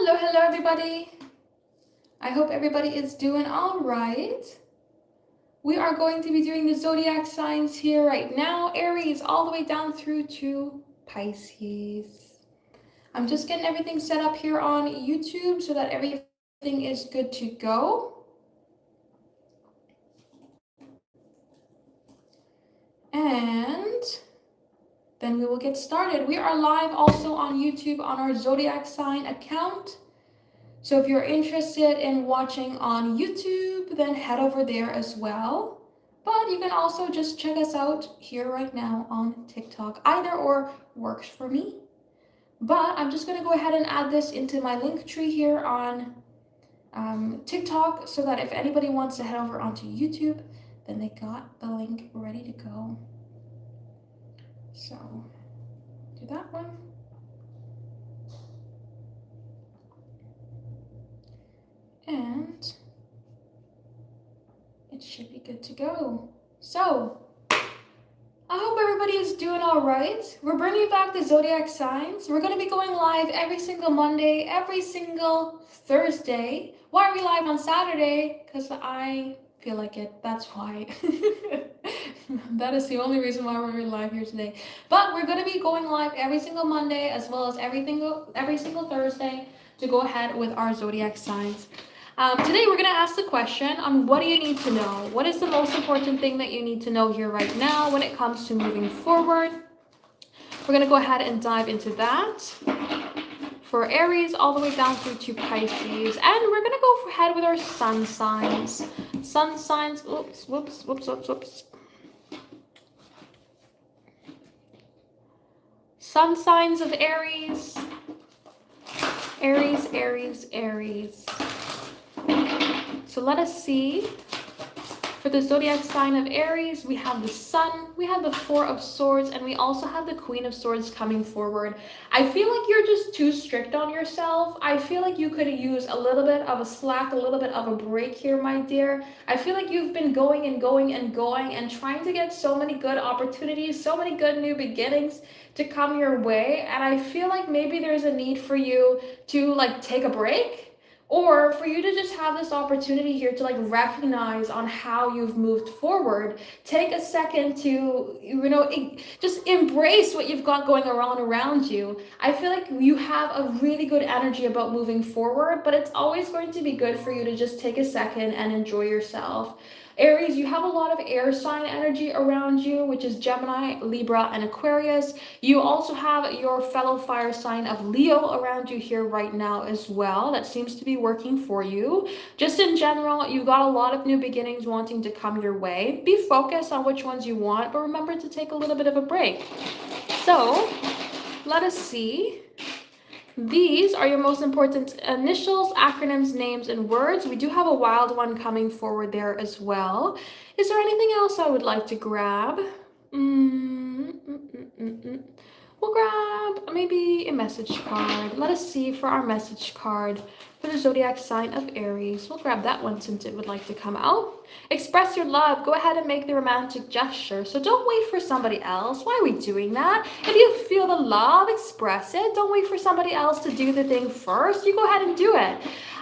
Hello everybody. I hope everybody is doing all right. We are going to be doing the zodiac signs here right now. Aries all the way down through to Pisces. I'm just getting everything set up here on YouTube so that everything is good to go. And then we will get started. We are live also on YouTube on our zodiac sign account. So if you're interested in watching on YouTube, then head over there as well. But you can also just check us out here right now on TikTok. Either or works for me. But I'm just going to go ahead and add this into my link tree here on TikTok so that if anybody wants to head over onto YouTube, then they got the link ready to go. So do that one. And it should be good to go. So I hope everybody is doing all right. We're bringing back the zodiac signs. We're going to be going live every single Monday, every single Thursday. Why are we live on Saturday? Because I feel like it. That's why. That is the only reason why we're live here today. But we're going to be going live every single Monday as well as every single Thursday to go ahead with our zodiac signs. Today we're going to ask the question on what do you need to know? What is the most important thing that you need to know here right now when it comes to moving forward? We're going to go ahead and dive into that for Aries all the way down through to Pisces. And we're going to go ahead with our sun signs. Sun signs, whoops. Sun signs of Aries. Aries. So let us see. For the zodiac sign of Aries, we have the Sun, we have the Four of Swords, and we also have the Queen of Swords coming forward. I feel like you're just too strict on yourself. I feel like you could use a little bit of a slack, a little bit of a break here, my dear. I feel like you've been going and trying to get so many good opportunities, so many good new beginnings to come your way. And I feel like maybe there's a need for you to take a break. Or for you to just have this opportunity here to recognize on how you've moved forward. Take a second to, just embrace what you've got going on around you. I feel like you have a really good energy about moving forward, but it's always going to be good for you to just take a second and enjoy yourself. Aries, you have a lot of air sign energy around you, which is Gemini, Libra, and Aquarius. You also have your fellow fire sign of Leo around you here right now as well. That seems to be working for you. Just in general, you've got a lot of new beginnings wanting to come your way. Be focused on which ones you want, but remember to take a little bit of a break. So let us see. These are your most important initials, acronyms, names, and words. We do have a wild one coming forward there as well. Is there anything else I would like to grab? We'll grab maybe a message card. Let us see for our message card for the zodiac sign of Aries. We'll grab that one since it would like to come out. Express your love. Go ahead and make the romantic gesture. So don't wait for somebody else. Why are we doing that? If you feel the love, express it. Don't wait for somebody else to do the thing first. You go ahead and do it.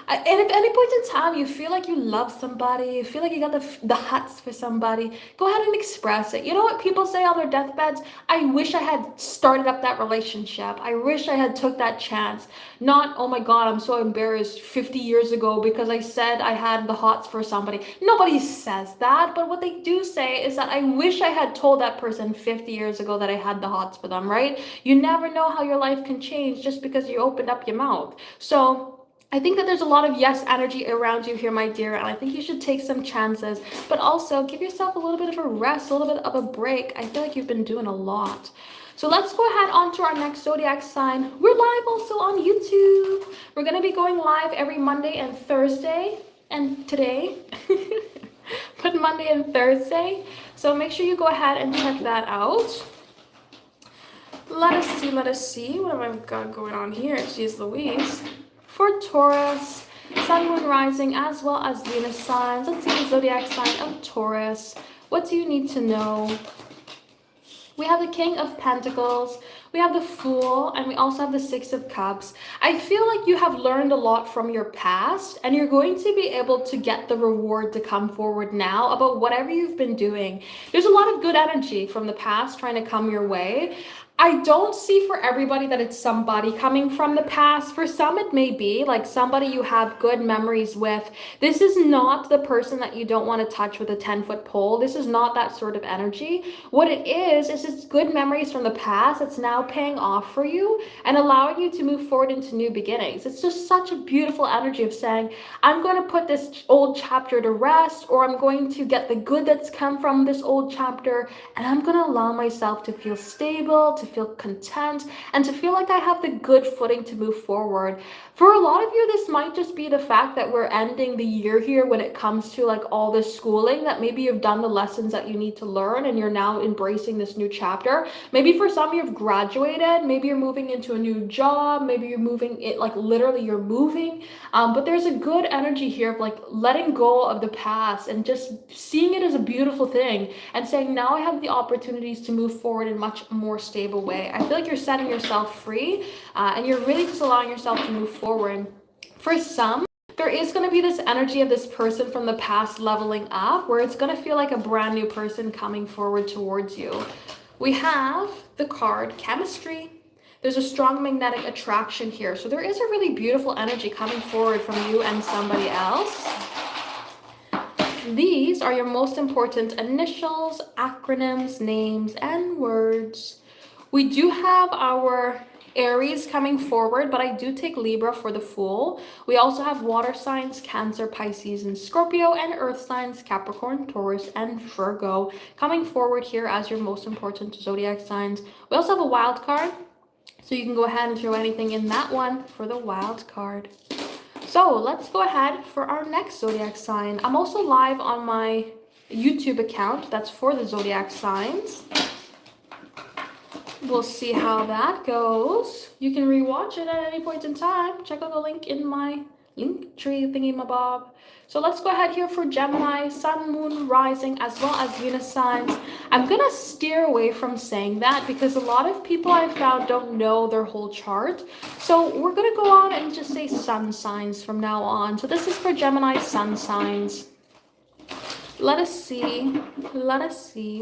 And if at any point in time you feel like you love somebody, you feel like you got the huts for somebody, go ahead and express it. You know what people say on their deathbeds? I wish I had started up that relationship. I wish I had took that chance. Not, oh my God, I'm so embarrassed 50 years ago because I said I had the hots for somebody. Nobody says that, but what they do say is that I wish I had told that person 50 years ago that I had the hots for them, right? You never know how your life can change just because you opened up your mouth. So I think that there's a lot of yes energy around you here, my dear, and I think you should take some chances, but also give yourself a little bit of a rest, a little bit of a break. I feel like you've been doing a lot. So let's go ahead on to our next zodiac sign. We're live also on YouTube. We're going to be going live every Monday and Thursday, and today, but Monday and Thursday. So make sure you go ahead and check that out. Let us see. What have I got going on here? Jeez Louise. For Taurus, Sun, Moon, Rising, as well as Venus signs. Let's see the zodiac sign of Taurus. What do you need to know? We have the King of Pentacles, we have the Fool, and we also have the Six of Cups. I feel like you have learned a lot from your past, and you're going to be able to get the reward to come forward now about whatever you've been doing. There's a lot of good energy from the past trying to come your way. I don't see for everybody that it's somebody coming from the past. For some, it may be like somebody you have good memories with. This is not the person that you don't want to touch with a 10-foot pole. This is not that sort of energy. What it is it's good memories from the past that's now paying off for you and allowing you to move forward into new beginnings. It's just such a beautiful energy of saying, I'm going to put this old chapter to rest, or I'm going to get the good that's come from this old chapter, and I'm going to allow myself to feel stable, to feel content, and to feel like I have the good footing to move forward. For a lot of you, this might just be the fact that we're ending the year here when it comes to like all this schooling, that maybe you've done the lessons that you need to learn and you're now embracing this new chapter. Maybe for some you've graduated, maybe you're moving into a new job, maybe you're moving it, like literally you're moving. But there's a good energy here of like letting go of the past and just seeing it as a beautiful thing and saying, now I have the opportunities to move forward in a much more stable way. I feel like you're setting yourself free and you're really just allowing yourself to move forward. For some, there is going to be this energy of this person from the past leveling up, where it's going to feel like a brand new person coming forward towards you. We have the card Chemistry. There's a strong magnetic attraction here. So there is a really beautiful energy coming forward from you and somebody else. These are your most important initials, acronyms, names, and words. We do have our Aries coming forward, but I do take Libra for the Fool. We also have water signs, Cancer, Pisces, and Scorpio, and earth signs, Capricorn, Taurus, and Virgo coming forward here as your most important zodiac signs. We also have a wild card, so you can go ahead and throw anything in that one for the wild card. So let's go ahead for our next zodiac sign. I'm also live on my YouTube account that's for the zodiac signs. We'll see how that goes. You can rewatch it at any point in time. Check out the link in my link tree thingy-mabob. So let's go ahead here for Gemini, Sun, Moon, Rising, as well as Venus signs. I'm gonna steer away from saying that because a lot of people I've found don't know their whole chart. So we're gonna go on and just say Sun signs from now on. So this is for Gemini Sun signs. Let us see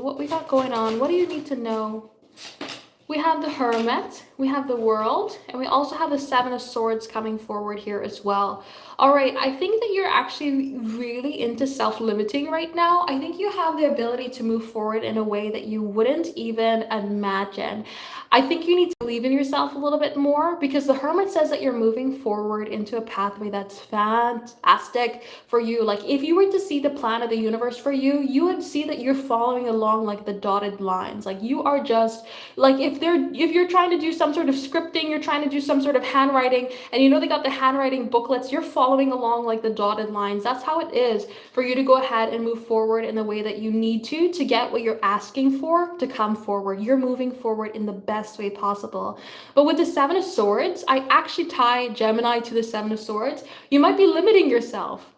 what we got going on. What do you need to know? We have the Hermit, we have the World, and we also have the Seven of Swords coming forward here as well. All right, I think that you're actually really into self-limiting right now. I think you have the ability to move forward in a way that you wouldn't even imagine. I think you need to believe in yourself a little bit more, because the Hermit says that you're moving forward into a pathway that's fantastic for you. Like if you were to see the plan of the universe for you, you would see that you're following along like the dotted lines. Like you are just like, if you're trying to do some sort of scripting, you're trying to do some sort of handwriting, and you know they got the handwriting booklets, you're following along like the dotted lines. That's how it is for you to go ahead and move forward in the way that you need to get what you're asking for to come forward. You're moving forward in the best way possible. But with the Seven of Swords, I actually tie Gemini to the Seven of Swords. You might be limiting yourself,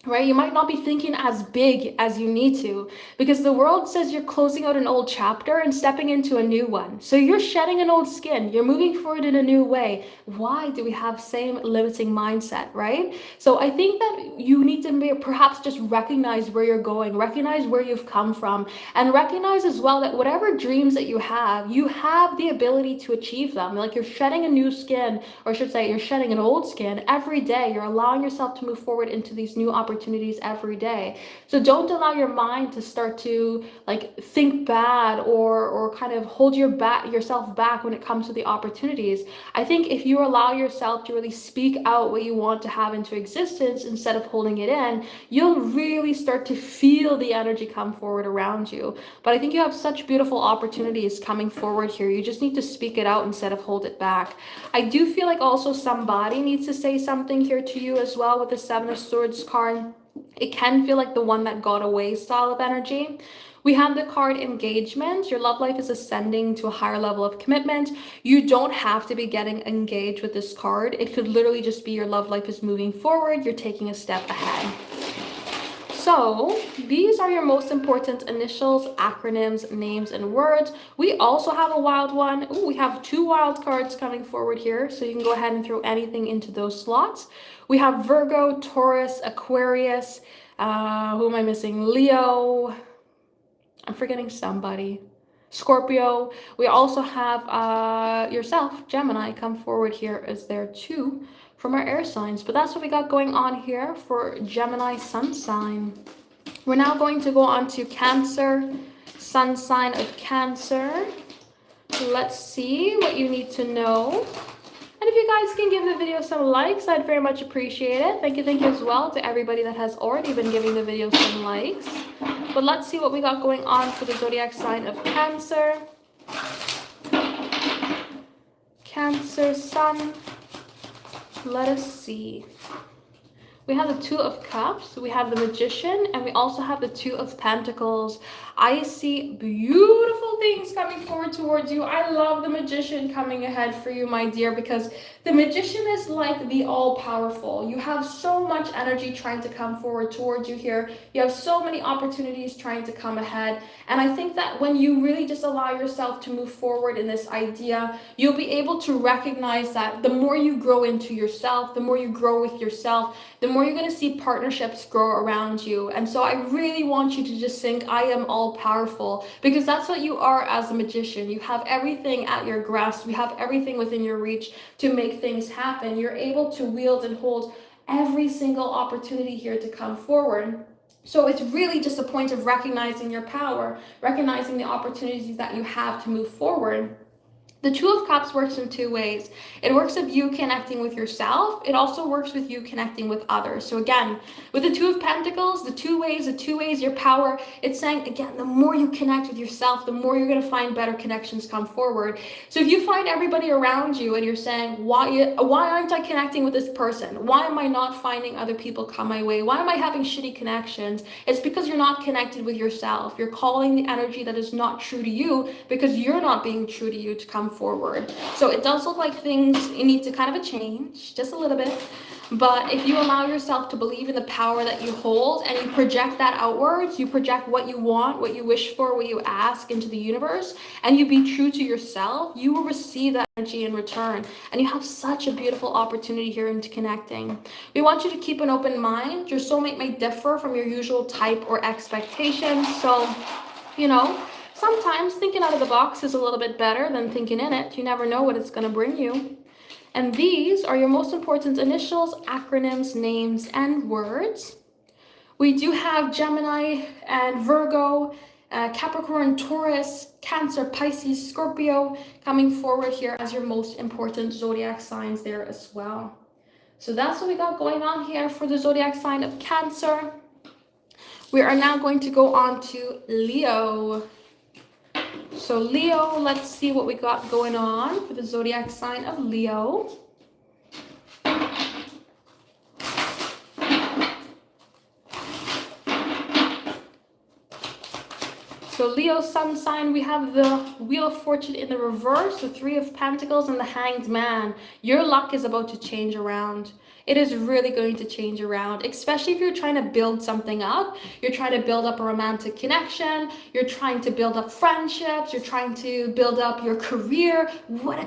right? You might not be thinking as big as you need to, because the World says you're closing out an old chapter and stepping into a new one. So you're shedding an old skin. You're moving forward in a new way. Why do we have same limiting mindset, right? So I think that you need to perhaps just recognize where you're going, recognize where you've come from, and recognize as well that whatever dreams that you have the ability to achieve them. Like you're shedding a new skin, or I should say you're shedding an old skin every day. You're allowing yourself to move forward into these new opportunities every day. So don't allow your mind to start to like think bad or kind of hold yourself back when it comes to the opportunities. I think if you allow yourself to really speak out what you want to have into existence instead of holding it in, you'll really start to feel the energy come forward around you. But I think you have such beautiful opportunities coming forward here. You just need to speak it out instead of hold it back. I do feel like also somebody needs to say something here to you as well with the Seven of Swords card. It can feel like the one that got away style of energy. We have the card Engagement. Your love life is ascending to a higher level of commitment. You don't have to be getting engaged with this card. It could literally just be your love life is moving forward. You're taking a step ahead. So these are your most important initials, acronyms, names, and words. We also have a wild one. Ooh, we have 2 wild cards coming forward here, so you can go ahead and throw anything into those slots. We have Virgo, Taurus, Aquarius, who am I missing? Leo, I'm forgetting somebody. Scorpio. We also have yourself, Gemini, come forward here as there too from our air signs. But that's what we got going on here for Gemini sun sign. We're now going to go on to Cancer, sun sign of Cancer. Let's see what you need to know. And if you guys can give the video some likes, I'd very much appreciate it. Thank you as well to everybody that has already been giving the video some likes. But let's see what we got going on for the zodiac sign of Cancer. Cancer sun. Let us see. We have the 2 of Cups, we have the Magician, and we also have the 2 of Pentacles. I see beautiful things coming forward towards you. I love the Magician coming ahead for you, my dear, because the Magician is like the all-powerful. You have so much energy trying to come forward towards you here. You have so many opportunities trying to come ahead. And I think that when you really just allow yourself to move forward in this idea, you'll be able to recognize that the more you grow into yourself, the more you grow with yourself, the more you're going to see partnerships grow around you. And so I really want you to just think, I am all powerful, because that's what you are as a magician. You have everything at your grasp. You have everything within your reach to make things happen. You're able to wield and hold every single opportunity here to come forward. So it's really just a point of recognizing your power, recognizing the opportunities that you have to move forward. The 2 of Cups works in 2 ways. It works of you connecting with yourself. It also works with you connecting with others. So again, with the 2 of Pentacles, the two ways, your power, it's saying, again, the more you connect with yourself, the more you're going to find better connections come forward. So if you find everybody around you and you're saying, why aren't I connecting with this person? Why am I not finding other people come my way? Why am I having shitty connections? It's because you're not connected with yourself. You're calling the energy that is not true to you because you're not being true to you to come forward. So it does look like things need to kind of a change, just a little bit. But if you allow yourself to believe in the power that you hold and you project that outwards, you project what you want, what you wish for, what you ask into the universe, and you be true to yourself, you will receive that energy in return. And you have such a beautiful opportunity here into connecting. We want you to keep an open mind. Your soulmate may differ from your usual type or expectations. So, you know, sometimes thinking out of the box is a little bit better than thinking in it. You never know what it's going to bring you. And these are your most important initials, acronyms, names, and words. We do have Gemini and Virgo, Capricorn, Taurus, Cancer, Pisces, Scorpio coming forward here as your most important zodiac signs there as well. So that's what we got going on here for the zodiac sign of Cancer. We are now going to go on to Leo. So Leo, let's see what we got going on for the zodiac sign of Leo. So Leo sun sign, we have the Wheel of Fortune in the reverse, the 3 of Pentacles, and the Hanged Man. Your luck is about to change around. It is really going to change around, especially if you're trying to build something up. You're trying to build up a romantic connection. You're trying to build up friendships. You're trying to build up your career,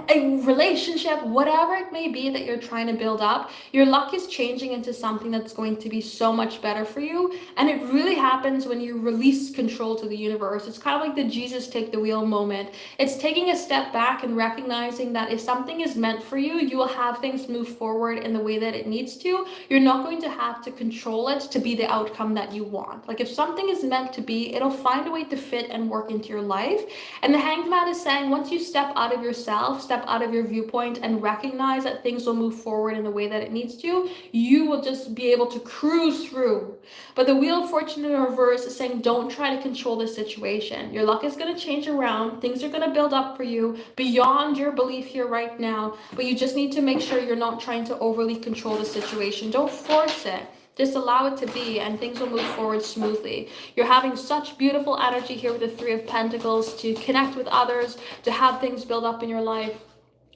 a relationship, whatever it may be that you're trying to build up. Your luck is changing into something that's going to be so much better for you. And it really happens when you release control to the universe. It's kind of like the Jesus take the wheel moment. It's taking a step back and recognizing that if something is meant for you, you will have things move forward in the way that it needs to. You're not going to have to control it to be the outcome that you want. Like if something is meant to be, it'll find a way to fit and work into your life. And the Hanged Man is saying, once you step out of yourself, step out of your viewpoint and recognize that things will move forward in the way that it needs to, you will just be able to cruise through. But the Wheel of Fortune in reverse is saying, don't try to control the situation. Your luck is going to change around. Things are going to build up for you beyond your belief here right now. But you just need to make sure you're not trying to overly control the situation. Don't force it. Just allow it to be and things will move forward smoothly. You're having such beautiful energy here with the 3 of Pentacles to connect with others, to have things build up in your life.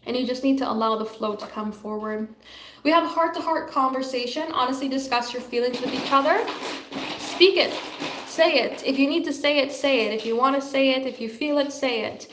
And you just need to allow the flow to come forward. We have a heart-to-heart conversation. Honestly, discuss your feelings with each other. Speak it. Say it. If you need to say it, say it. If you want to say it, if you feel it, say it.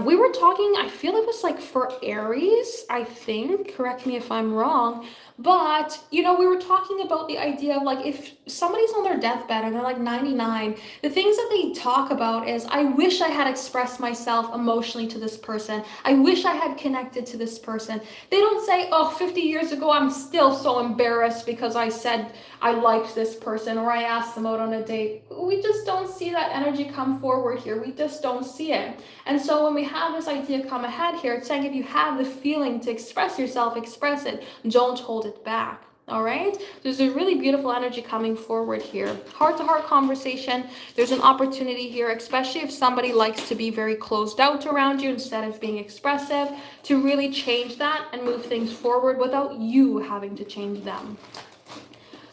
We were talking, I feel it was like for Aries, I think, correct me if I'm wrong, but we were talking about the idea of like if somebody's on their deathbed and they're like 99, the things that they talk about is, I wish I had expressed myself emotionally to this person. I wish I had connected to this person. They don't say, oh, 50 years ago, I'm still so embarrassed because I said I liked this person or I asked them out on a date. We just don't see that energy come forward here. We just don't see it. And so when we have this idea come ahead here, it's saying if you have the feeling to express yourself, express it. Don't hold it back. All right, there's a really beautiful energy coming forward here. Heart-to-heart conversation. There's an opportunity here, especially if somebody likes to be very closed out around you instead of being expressive, to really change that and move things forward without you having to change them.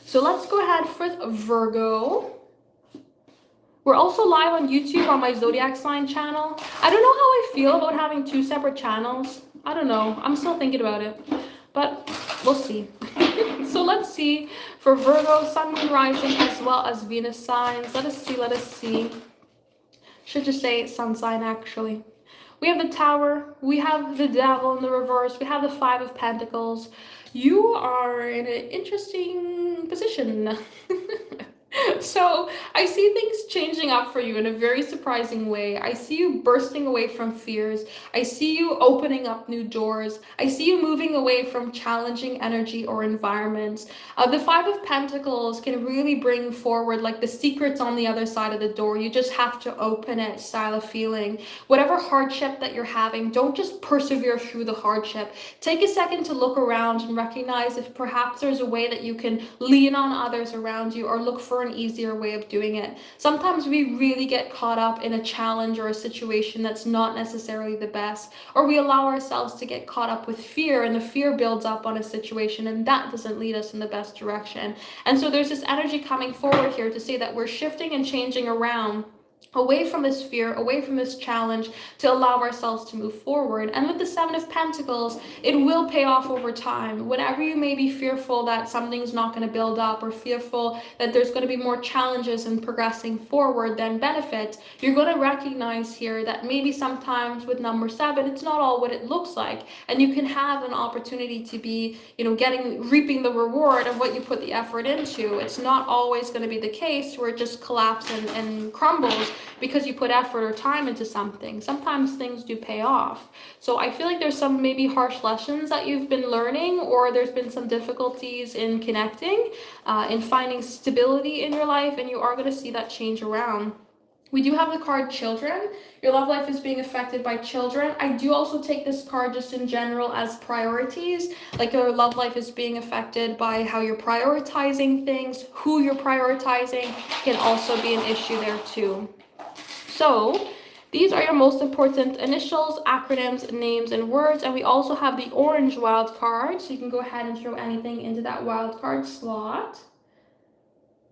So let's go ahead with Virgo. We're also live on YouTube on my Zodiac sign channel. I don't know how I feel about having 2 separate channels. I don't know. I'm still thinking about it, but we'll see. So let's see for Virgo, Sun, Moon, Rising, as well as Venus signs. Let us see. Should just say Sun sign, actually. We have the Tower. We have the Devil in the reverse. We have the 5 of Pentacles. You are in an interesting position. So I see things changing up for you in a very surprising way. I see you bursting away from fears. I see you opening up new doors. I see you moving away from challenging energy or environments. The 5 of Pentacles can really bring forward like the secrets on the other side of the door. You just have to open it style of feeling. Whatever hardship that you're having, don't just persevere through the hardship. Take a second to look around and recognize if perhaps there's a way that you can lean on others around you or look for an easier way of doing it. Sometimes we really get caught up in a challenge or a situation that's not necessarily the best, or we allow ourselves to get caught up with fear, and the fear builds up on a situation, and that doesn't lead us in the best direction. And so there's this energy coming forward here to say that we're shifting and changing around away from this fear, away from this challenge, to allow ourselves to move forward. And with the 7 of Pentacles, it will pay off over time. Whenever you may be fearful that something's not going to build up, or fearful that there's going to be more challenges in progressing forward than benefit, you're going to recognize here that maybe sometimes with number 7, it's not all what it looks like. And you can have an opportunity to be, reaping the reward of what you put the effort into. It's not always going to be the case where it just collapses and crumbles because you put effort or time into something. Sometimes things do pay off. So I feel like there's some maybe harsh lessons that you've been learning, or there's been some difficulties in connecting, in finding stability in your life, and you are going to see that change around. We do have the card Children. Your love life is being affected by children. I do also take this card just in general as priorities. Like your love life is being affected by how you're prioritizing things. Who you're prioritizing can also be an issue there too. So these are your most important initials, acronyms, names, and words. And we also have the orange wild card. So you can go ahead and throw anything into that wild card slot.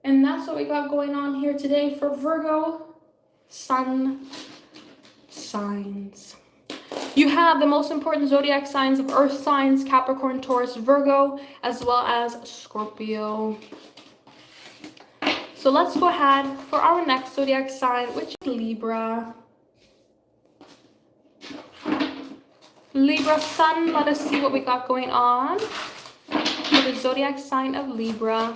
And that's what we got going on here today for Virgo Sun signs. You have the most important zodiac signs of earth signs, Capricorn, Taurus, Virgo, as well as Scorpio. So let's go ahead for our next zodiac sign, which is Libra. Libra Sun, let us see what we got going on for the zodiac sign of Libra.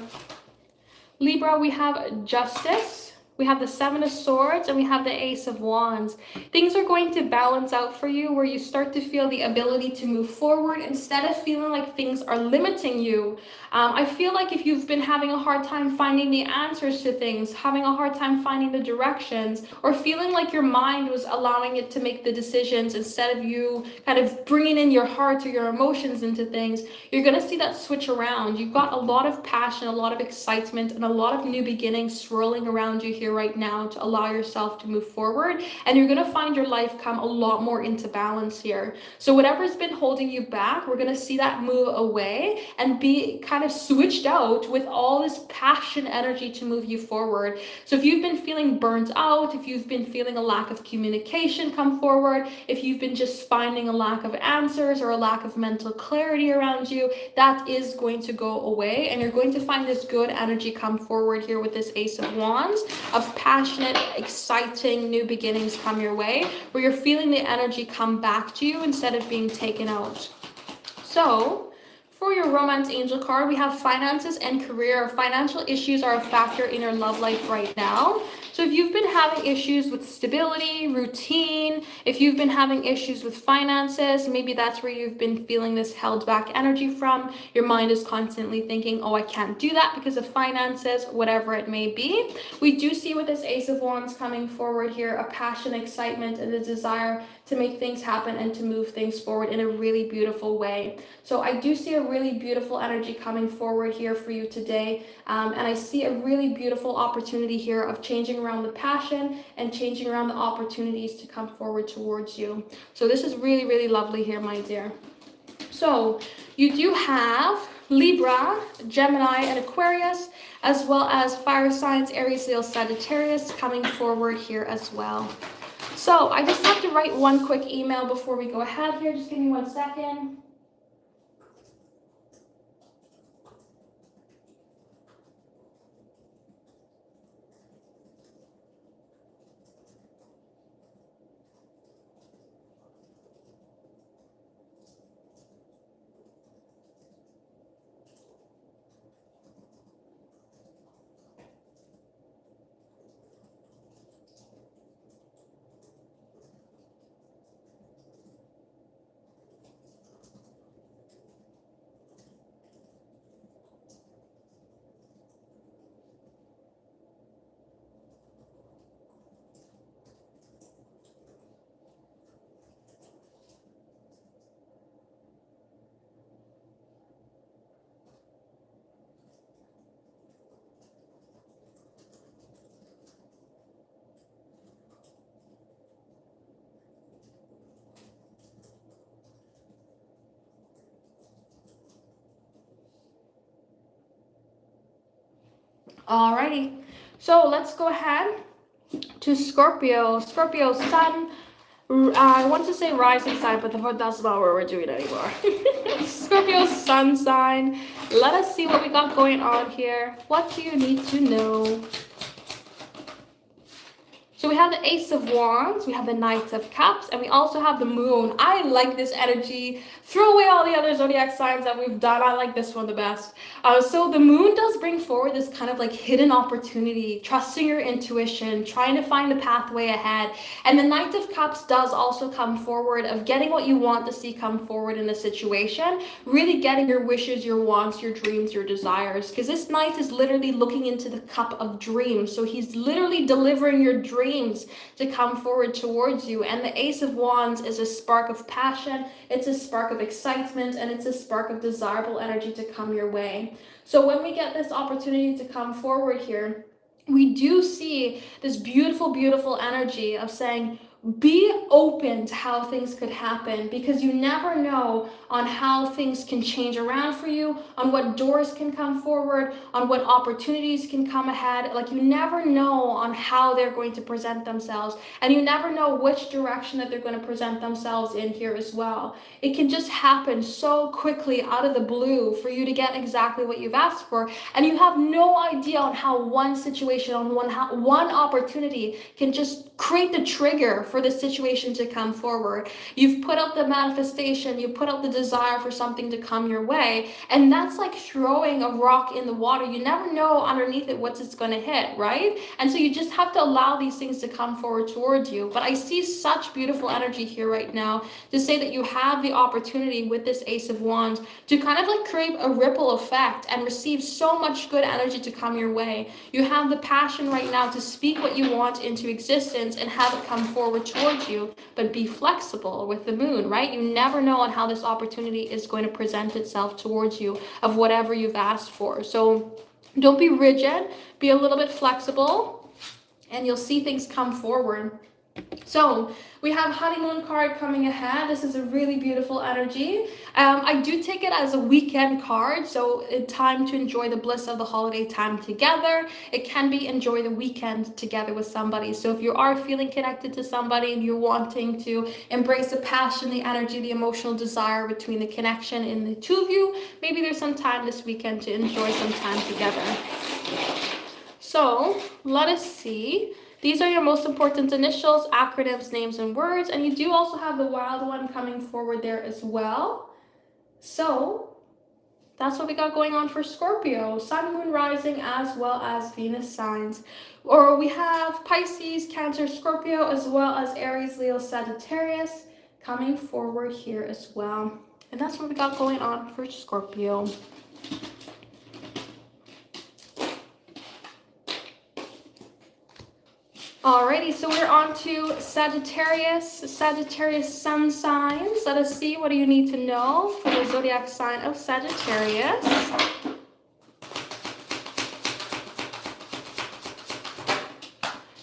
Libra, we have Justice. We have the 7 of Swords, and we have the Ace of Wands. Things are going to balance out for you where you start to feel the ability to move forward instead of feeling like things are limiting you. I feel like if you've been having a hard time finding the answers to things, having a hard time finding the directions, or feeling like your mind was allowing it to make the decisions instead of you kind of bringing in your heart or your emotions into things, you're going to see that switch around. You've got a lot of passion, a lot of excitement, and a lot of new beginnings swirling around you here here right now to allow yourself to move forward. And you're going to find your life come a lot more into balance here. So whatever's been holding you back, we're going to see that move away and be kind of switched out with all this passion energy to move you forward. So if you've been feeling burnt out, if you've been feeling a lack of communication, come forward. If you've been just finding a lack of answers or a lack of mental clarity around you, that is going to go away, and you're going to find this good energy come forward here with this Ace of Wands of passionate, exciting new beginnings come your way, where you're feeling the energy come back to you instead of being taken out. So for your romance angel card, we have finances and career. Financial issues are a factor in your love life right now. So if you've been having issues with stability, routine, if you've been having issues with finances, maybe that's where you've been feeling this held back energy from. Your mind is constantly thinking, oh, I can't do that because of finances, whatever it may be. We do see with this Ace of Wands coming forward here, a passion, excitement, and a desire to make things happen and to move things forward in a really beautiful way. So I do see a really beautiful energy coming forward here for you today. And I see a really beautiful opportunity here of changing around the passion and changing around the opportunities to come forward towards you. So this is really, really lovely here, my dear. So you do have Libra, Gemini, and Aquarius, as well as fire signs, Aries, Leo, Sagittarius coming forward here as well. So I just have to write one quick email before we go ahead here. Just give me 1 second. Alrighty, so let's go ahead to Scorpio. Scorpio sun, I want to say rising sign, but that's not what we're doing anymore. Scorpio sun sign. Let us see what we got going on here. What do you need to know? So we have the Ace of Wands, we have the Knight of Cups, and we also have the Moon. I like this energy. Throw away all the other zodiac signs that we've done. I like this one the best. So the Moon does bring forward this kind of like hidden opportunity, trusting your intuition, trying to find a pathway ahead. And the Knight of Cups does also come forward of getting what you want to see come forward in a situation, really getting your wishes, your wants, your dreams, your desires. Because this Knight is literally looking into the cup of dreams. So he's literally delivering your dreams to come forward towards you. And the Ace of Wands is a spark of passion, it's a spark of excitement, and it's a spark of desirable energy to come your way. So when we get this opportunity to come forward here, we do see this beautiful, beautiful energy of saying, be open to how things could happen, because you never know on how things can change around for you, on what doors can come forward, on what opportunities can come ahead. Like, you never know on how they're going to present themselves, and you never know which direction that they're going to present themselves in here as well. It can just happen so quickly out of the blue for you to get exactly what you've asked for, and you have no idea on how one situation, on one opportunity can just create the trigger for the situation to come forward. You've put out the manifestation, you put out the desire for something to come your way, and that's like throwing a rock in the water. You never know underneath it what it's going to hit, right? And so you just have to allow these things to come forward towards you. But I see such beautiful energy here right now to say that you have the opportunity with this Ace of Wands to kind of like create a ripple effect and receive so much good energy to come your way. You have the passion right now to speak what you want into existence and have it come forward towards you, but be flexible with the Moon, right? You never know on how this opportunity is going to present itself towards you of whatever you've asked for. So don't be rigid, be a little bit flexible. and you'll see things come forward. So we have honeymoon card coming ahead. This is a really beautiful energy. I do take it as a weekend card, so it's time to enjoy the bliss of the holiday time together. It can be enjoy the weekend together with somebody. So if you are feeling connected to somebody and you're wanting to embrace the passion, the energy, the emotional desire between the connection in the two of you, maybe there's some time this weekend to enjoy some time together. So let us see. These are your most important initials, acronyms, names, and words. And you do also have the wild one coming forward there as well. So that's what we got going on for Scorpio. Sun, Moon, Rising, as well as Venus signs. Or we have Pisces, Cancer, Scorpio, as well as Aries, Leo, Sagittarius coming forward here as well. And that's what we got going on for Scorpio. Alrighty, so we're on to Sagittarius sun signs. Let us see, what do you need to know for the zodiac sign of Sagittarius?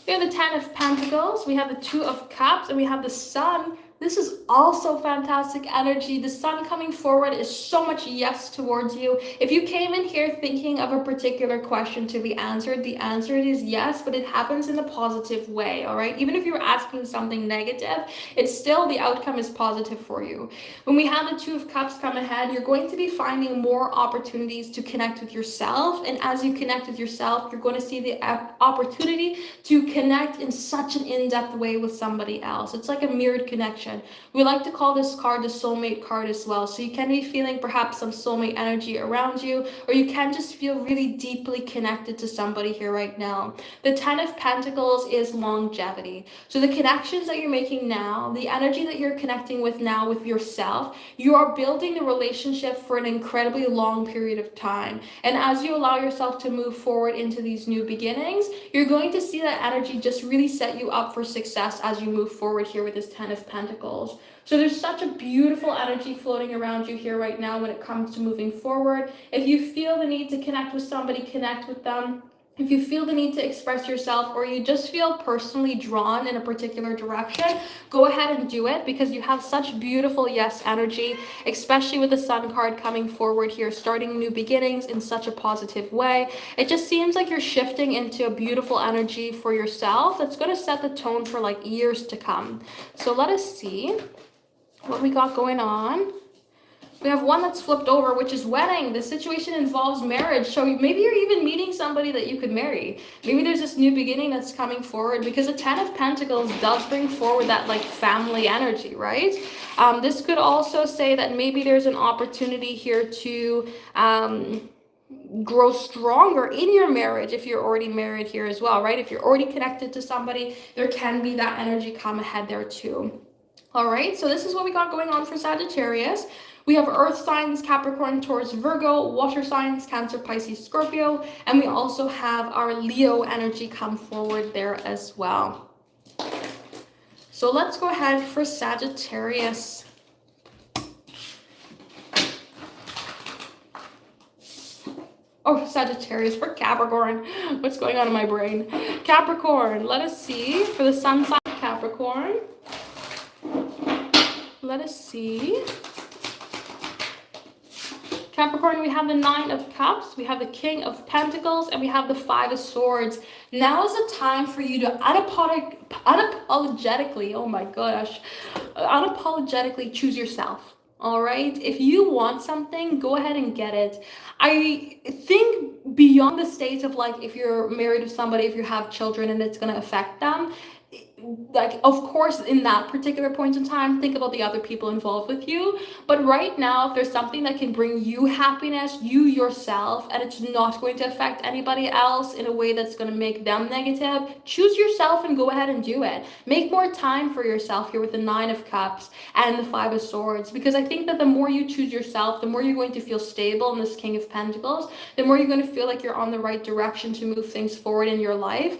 We have the 10 of Pentacles, we have the 2 of Cups, and we have the Sun. This is also fantastic energy. The Sun coming forward is so much yes towards you. If you came in here thinking of a particular question to be answered, the answer is yes, but it happens in a positive way, all right? Even if you're asking something negative, it's still, the outcome is positive for you. When we have the 2 of Cups come ahead, you're going to be finding more opportunities to connect with yourself. And as you connect with yourself, you're going to see the opportunity to connect in such an in-depth way with somebody else. It's like a mirrored connection. We like to call this card the soulmate card as well. So you can be feeling perhaps some soulmate energy around you, or you can just feel really deeply connected to somebody here right now. The 10 of Pentacles is longevity. So the connections that you're making now, the energy that you're connecting with now with yourself, you are building the relationship for an incredibly long period of time. And as you allow yourself to move forward into these new beginnings, you're going to see that energy just really set you up for success as you move forward here with this 10 of Pentacles. So there's such a beautiful energy floating around you here right now when it comes to moving forward. If you feel the need to connect with somebody, connect with them. If you feel the need to express yourself, or you just feel personally drawn in a particular direction, go ahead and do it, because you have such beautiful yes energy, especially with the Sun card coming forward here, starting new beginnings in such a positive way. It just seems like you're shifting into a beautiful energy for yourself that's going to set the tone for like years to come. So let us see what we got going on. We have one that's flipped over, which is wedding. The situation involves marriage. So maybe you're even meeting somebody that you could marry. Maybe there's this new beginning that's coming forward, because the 10 of Pentacles does bring forward that like family energy, right? This could also say that maybe there's an opportunity here to grow stronger in your marriage if you're already married here as well, right? If you're already connected to somebody, there can be that energy come ahead there too. All right, so this is what we got going on for Sagittarius. We have earth signs, Capricorn, Taurus, Virgo, water signs, Cancer, Pisces, Scorpio, and we also have our Leo energy come forward there as well. So let's go ahead for Sagittarius. Oh, Sagittarius for Capricorn. What's going on in my brain? Capricorn, let us see for the sun sign of Capricorn. Let us see. Capricorn, we have the 9 of Cups, we have the King of Pentacles, and we have the 5 of Swords. Now is the time for you to unapologetically, oh my gosh, unapologetically choose yourself. All right, if you want something, go ahead and get it. I think beyond the state of like, if you're married to somebody, if you have children and it's going to affect them, like, of course, in that particular point in time, think about the other people involved with you. But right now, if there's something that can bring you happiness, you yourself, and it's not going to affect anybody else in a way that's going to make them negative, choose yourself and go ahead and do it. Make more time for yourself here with the 9 of Cups and the 5 of Swords, because I think that the more you choose yourself, the more you're going to feel stable in this King of Pentacles, the more you're going to feel like you're on the right direction to move things forward in your life.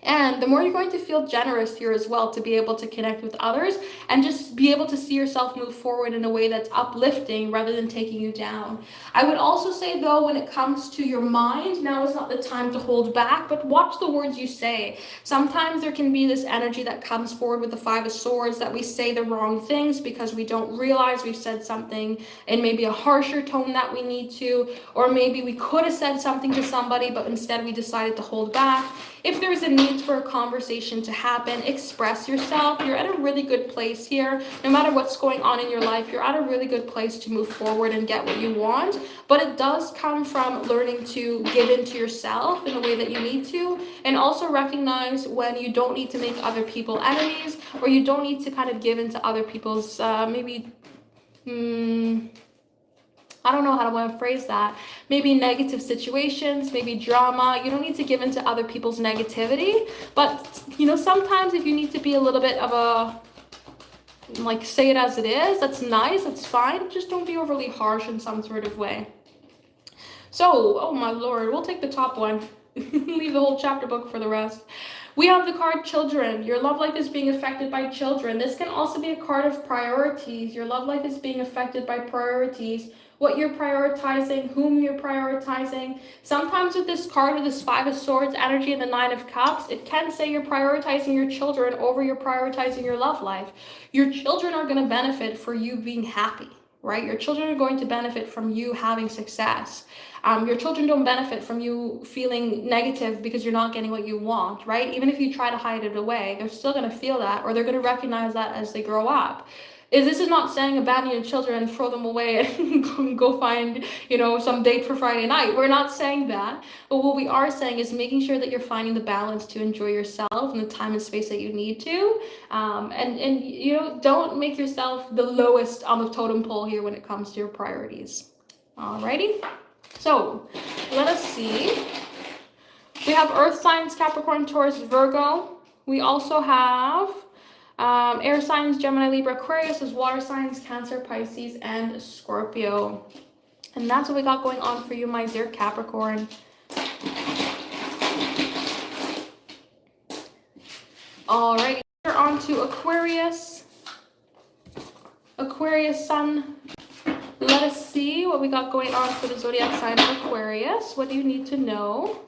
And the more you're going to feel generous here as well to be able to connect with others and just be able to see yourself move forward in a way that's uplifting rather than taking you down. I would also say though, when it comes to your mind, now is not the time to hold back, but watch the words you say. Sometimes there can be this energy that comes forward with the Five of Swords that we say the wrong things because we don't realize we've said something in maybe a harsher tone that we need to, or maybe we could have said something to somebody, but instead we decided to hold back. If there's a need for a conversation to happen, express yourself. You're at a really good place here. No matter what's going on in your life, you're at a really good place to move forward and get what you want. But it does come from learning to give into yourself in the way that you need to, and also recognize when you don't need to make other people enemies, or you don't need to kind of give into other people's I don't know how to want to phrase that. Maybe negative situations, maybe drama. You don't need to give into other people's negativity. But, sometimes if you need to be a little bit of say it as it is, that's nice, that's fine. Just don't be overly harsh in some sort of way. So, oh my lord, we'll take the top one. Leave the whole chapter book for the rest. We have the card Children. Your love life is being affected by children. This can also be a card of priorities. Your love life is being affected by priorities. What you're prioritizing, whom you're prioritizing. Sometimes with this card, with this Five of Swords energy and the Nine of Cups, it can say you're prioritizing your children over you're prioritizing your love life. Your children are going to benefit for you being happy, right? Your children are going to benefit from you having success. Your children don't benefit from you feeling negative because you're not getting what you want, right? Even if you try to hide it away, they're still going to feel that, or they're going to recognize that as they grow up. This is not saying abandon your children and throw them away and go find, some date for Friday night. We're not saying that. But what we are saying is making sure that you're finding the balance to enjoy yourself and the time and space that you need to. And don't make yourself the lowest on the totem pole here when it comes to your priorities. Alrighty. So let us see. We have Earth signs, Capricorn, Taurus, Virgo. We also have air signs, Gemini, Libra, Aquarius, as water signs, Cancer, Pisces, and Scorpio. And that's what we got going on for you, my dear Capricorn. Alrighty, we're on to Aquarius. Aquarius sun. Let us see what we got going on for the zodiac sign of Aquarius. What do you need to know?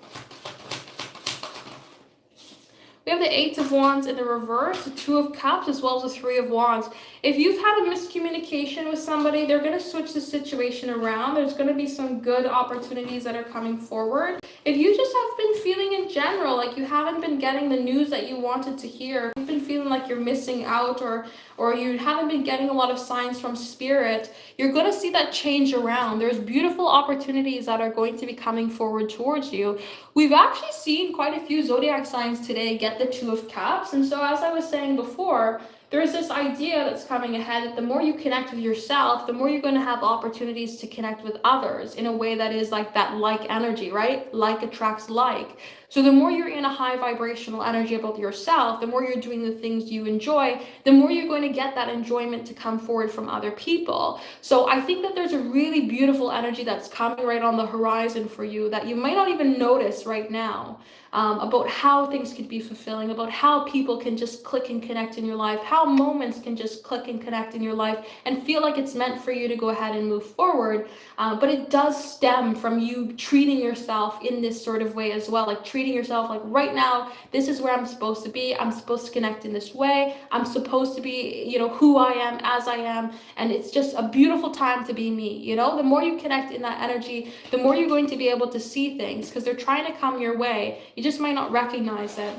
We have the Eight of Wands in the reverse, the Two of Cups, as well as the Three of Wands. If you've had a miscommunication with somebody, they're going to switch the situation around. There's going to be some good opportunities that are coming forward. If you just have been feeling in general like you haven't been getting the news that you wanted to hear, you've been feeling like you're missing out, or you haven't been getting a lot of signs from spirit, you're going to see that change around. There's beautiful opportunities that are going to be coming forward towards you. We've actually seen quite a few zodiac signs today get the Two of Cups. And so as I was saying before, there's this idea that's coming ahead that the more you connect with yourself, the more you're going to have opportunities to connect with others in a way that is like that like energy, right? Like attracts like. So the more you're in a high vibrational energy about yourself, the more you're doing the things you enjoy, the more you're going to get that enjoyment to come forward from other people. So I think that there's a really beautiful energy that's coming right on the horizon for you that you might not even notice right now. About how things could be fulfilling, about how people can just click and connect in your life, how moments can just click and connect in your life and feel like it's meant for you to go ahead and move forward. But it does stem from you treating yourself in this sort of way as well, like treating yourself like right now, this is where I'm supposed to be. I'm supposed to connect in this way. I'm supposed to be, who I am as I am. And it's just a beautiful time to be me. The more you connect in that energy, the more you're going to be able to see things because they're trying to come your way. You just might not recognize it.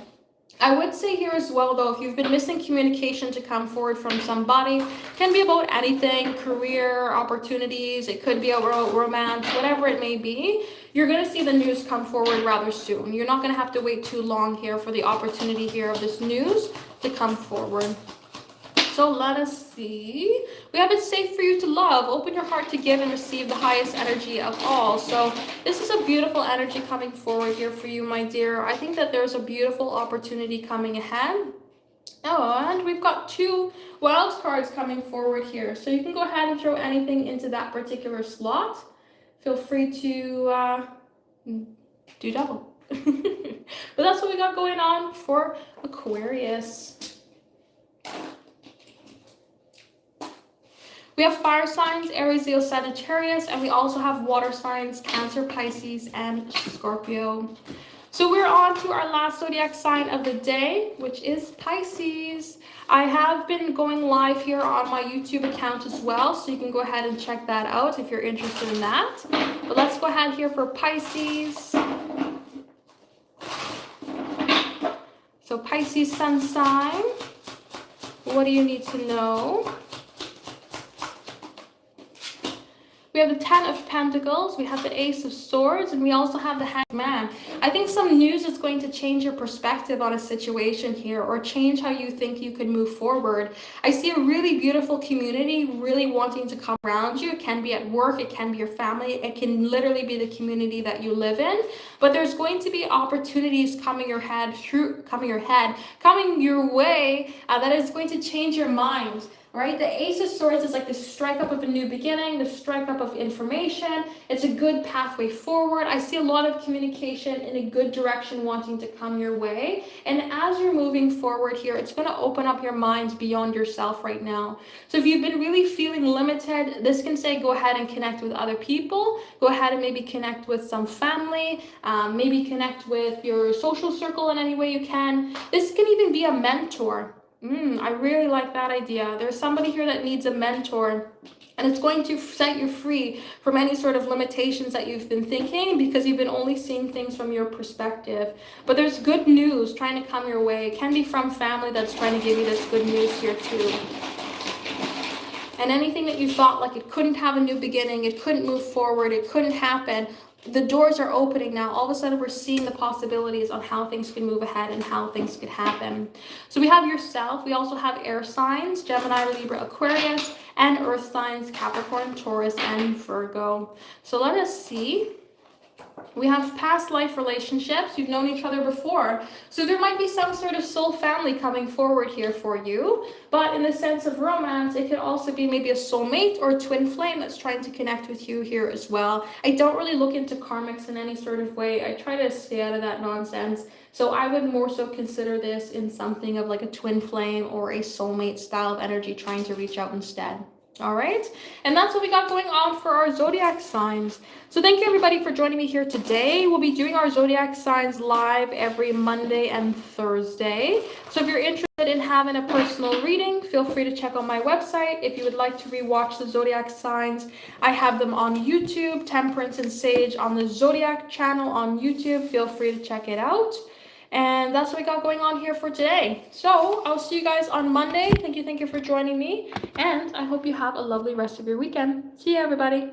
I would say here as well, though, if you've been missing communication to come forward from somebody, it can be about anything, career, opportunities, it could be about romance, whatever it may be, you're going to see the news come forward rather soon. You're not going to have to wait too long here for the opportunity here of this news to come forward. So let us see. We have it safe for you to love. Open your heart to give and receive the highest energy of all. So this is a beautiful energy coming forward here for you, my dear. I think that there's a beautiful opportunity coming ahead. Oh, and we've got two wild cards coming forward here. So you can go ahead and throw anything into that particular slot. Feel free to do double. But that's what we got going on for Aquarius. We have fire signs, Aries, Leo, Sagittarius, and we also have water signs, Cancer, Pisces, and Scorpio. So we're on to our last zodiac sign of the day, which is Pisces. I have been going live here on my YouTube account as well, so you can go ahead and check that out if you're interested in that. But let's go ahead here for Pisces. So Pisces sun sign, what do you need to know? We have the Ten of Pentacles, we have the Ace of Swords, and we also have the Hangman. I think some news is going to change your perspective on a situation here, or change how you think you could move forward. I see a really beautiful community really wanting to come around you. It can be at work, it can be your family, it can literally be the community that you live in. But there's going to be opportunities coming your way that is going to change your mind. Right? The Ace of Swords is like the strike up of a new beginning, the strike up of information. It's a good pathway forward. I see a lot of communication in a good direction wanting to come your way. And as you're moving forward here, it's going to open up your mind beyond yourself right now. So if you've been really feeling limited, this can say go ahead and connect with other people. Go ahead and maybe connect with some family. Maybe connect with your social circle in any way you can. This can even be a mentor. I really like that idea. There's somebody here that needs a mentor, and it's going to set you free from any sort of limitations that you've been thinking, because you've been only seeing things from your perspective. But there's good news trying to come your way. It can be from family that's trying to give you this good news here too. And anything that you thought like it couldn't have a new beginning, it couldn't move forward, it couldn't happen, the doors are opening now. All of a sudden we're seeing the possibilities on how things can move ahead and how things could happen. So we have yourself. We also have air signs, Gemini, Libra, Aquarius, and earth signs, Capricorn, Taurus, and Virgo. So let us see. We have past life relationships. You've known each other before. So there might be some sort of soul family coming forward here for you. But in the sense of romance, it could also be maybe a soulmate or a twin flame that's trying to connect with you here as well. I don't really look into karmics in any sort of way. I try to stay out of that nonsense. So I would more so consider this in something of like a twin flame or a soulmate style of energy trying to reach out instead. All right, and that's what we got going on for our zodiac signs. So thank you everybody for joining me here today. We'll be doing our zodiac signs live every Monday and Thursday. So if you're interested in having a personal reading, feel free to check on my website. If you would like to rewatch the zodiac signs, I have them on YouTube, Temperance and Sage on the Zodiac channel on YouTube. Feel free to check it out. And that's what we got going on here for today. So I'll see you guys on Monday. Thank you for joining me. And I hope you have a lovely rest of your weekend. See you, everybody.